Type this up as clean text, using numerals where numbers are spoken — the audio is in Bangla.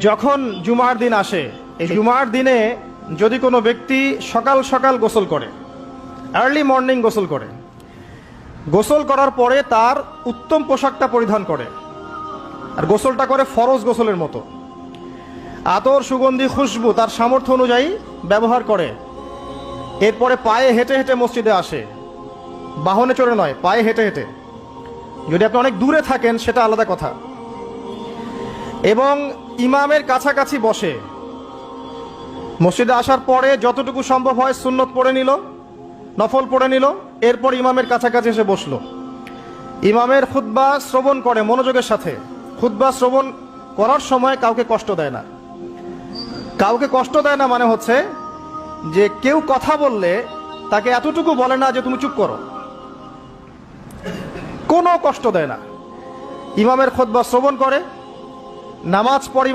যখন জুমার দিন আসে, এই জুমার দিনে যদি কোনো ব্যক্তি সকাল সকাল গোসল করে, আর্লি মর্নিং গোসল করে, গোসল করার পরে তার উত্তম পোশাকটা পরিধান করে, আর গোসলটা করে ফরজ গোসলের মতো, আতর সুগন্ধি খুশবু তার সামর্থ্য অনুযায়ী ব্যবহার করে, এরপরে পায়ে হেঁটে হেঁটে মসজিদে আসে, বাহনে চড়ে নয়, পায়ে হেঁটে হেঁটে। যদি আপনি অনেক দূরে থাকেন সেটা আলাদা কথা। এবং ইমামের কাছাকাছি বসে, মসজিদে আসার পরে যতটুকু সম্ভব হয় সুন্নত পড়ে নিল, নফল পড়ে নিল, এরপর ইমামের কাছাকাছি এসে বসলো, ইমামের খুতবা শ্রবণ করে মনোযোগের সাথে। খুতবা শ্রবণ করার সময় কাউকে কষ্ট দেয় না। কাউকে কষ্ট দেয় না মানে হচ্ছে যে কেউ কথা বললে তাকে এতটুকু বলে না যে তুমি চুপ করো, কোনো কষ্ট দেয় না। ইমামের খুতবা শ্রবণ করে, নামাজ পড়ে